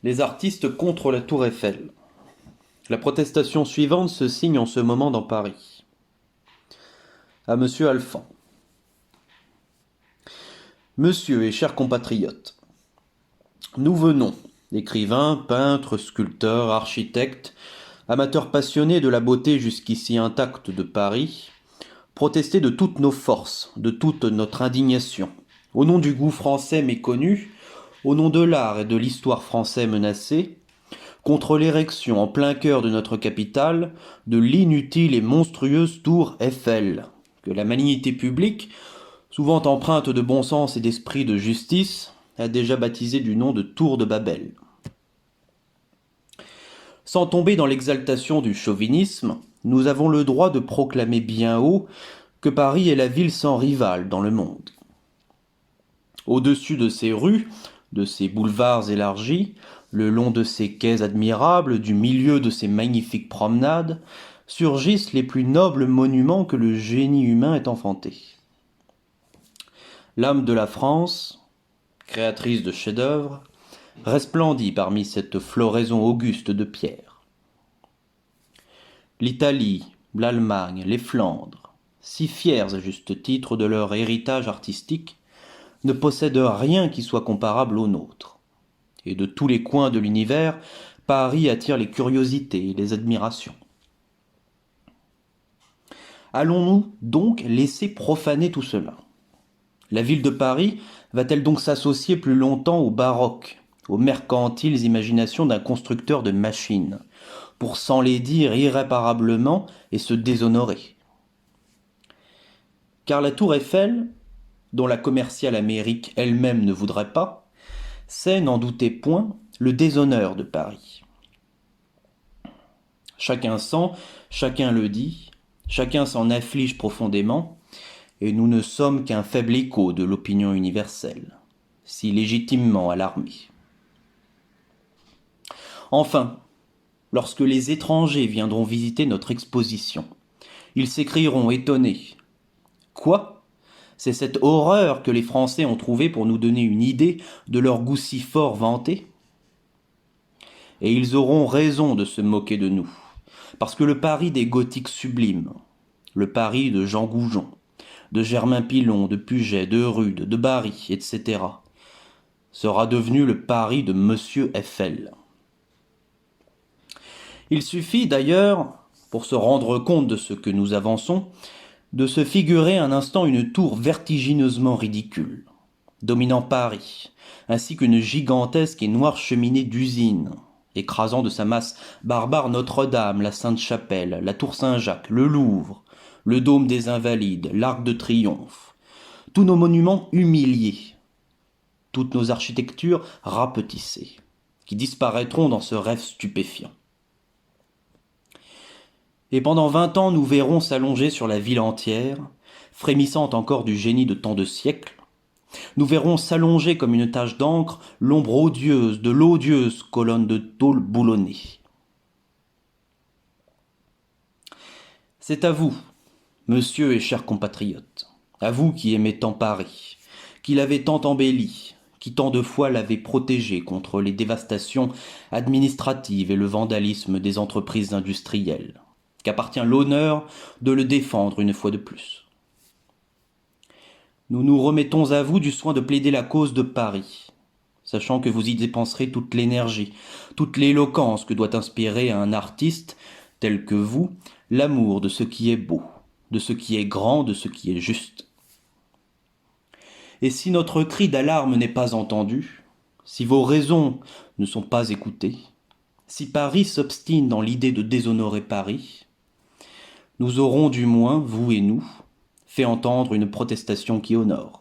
Les artistes contre la Tour Eiffel. La protestation suivante se signe en ce moment dans Paris. À Monsieur Alphand. Monsieur et chers compatriotes, nous venons, écrivains, peintres, sculpteurs, architectes, amateurs passionnés de la beauté jusqu'ici intacte de Paris, protester de toutes nos forces, de toute notre indignation, au nom du goût français méconnu, au nom de l'art et de l'histoire français menacés, contre l'érection en plein cœur de notre capitale de l'inutile et monstrueuse tour Eiffel, que la malignité publique, souvent empreinte de bon sens et d'esprit de justice, a déjà baptisée du nom de tour de Babel. Sans tomber dans l'exaltation du chauvinisme, nous avons le droit de proclamer bien haut que Paris est la ville sans rivale dans le monde. Au-dessus de ses rues, de ses boulevards élargis, le long de ses quais admirables, du milieu de ses magnifiques promenades, surgissent les plus nobles monuments que le génie humain ait enfantés. L'âme de la France, créatrice de chefs-d'œuvre, resplendit parmi cette floraison auguste de pierre. L'Italie, l'Allemagne, les Flandres, si fiers à juste titre de leur héritage artistique, ne possèdent rien qui soit comparable au nôtre. Et de tous les coins de l'univers, Paris attire les curiosités et les admirations. Allons-nous donc laisser profaner tout cela? La ville de Paris va-t-elle donc s'associer plus longtemps au baroque, aux mercantiles imaginations d'un constructeur de machines, pour s'enlaidir irréparablement et se déshonorer? Car la tour Eiffel, dont la commerciale Amérique elle-même ne voudrait pas, c'est, n'en doutez point, le déshonneur de Paris. Chacun sent, chacun le dit, chacun s'en afflige profondément, et nous ne sommes qu'un faible écho de l'opinion universelle, si légitimement alarmée. Enfin, lorsque les étrangers viendront visiter notre exposition, ils s'écrieront étonnés. Quoi ? C'est cette horreur que les Français ont trouvée pour nous donner une idée de leur goût si fort vanté? Et ils auront raison de se moquer de nous, parce que le Paris des gothiques sublimes, le Paris de Jean Goujon, de Germain Pilon, de Puget, de Rude, de Barry, etc., sera devenu le Paris de Monsieur Eiffel. Il suffit d'ailleurs, pour se rendre compte de ce que nous avançons, de se figurer un instant une tour vertigineusement ridicule, dominant Paris, ainsi qu'une gigantesque et noire cheminée d'usine, écrasant de sa masse barbare Notre-Dame, la Sainte-Chapelle, la Tour Saint-Jacques, le Louvre, le Dôme des Invalides, l'Arc de Triomphe, tous nos monuments humiliés, toutes nos architectures rapetissées, qui disparaîtront dans ce rêve stupéfiant. Et pendant 20 ans, nous verrons s'allonger sur la ville entière, frémissante encore du génie de tant de siècles. Nous verrons s'allonger comme une tache d'encre l'ombre odieuse de l'odieuse colonne de tôle boulonnée. C'est à vous, monsieur et chers compatriotes, à vous qui aimez tant Paris, qui l'avez tant embelli, qui tant de fois l'avez protégé contre les dévastations administratives et le vandalisme des entreprises industrielles, qu'appartient l'honneur de le défendre une fois de plus. Nous nous remettons à vous du soin de plaider la cause de Paris, sachant que vous y dépenserez toute l'énergie, toute l'éloquence que doit inspirer à un artiste tel que vous l'amour de ce qui est beau, de ce qui est grand, de ce qui est juste. Et si notre cri d'alarme n'est pas entendu, si vos raisons ne sont pas écoutées, si Paris s'obstine dans l'idée de déshonorer Paris, nous aurons du moins, vous et nous, fait entendre une protestation qui honore.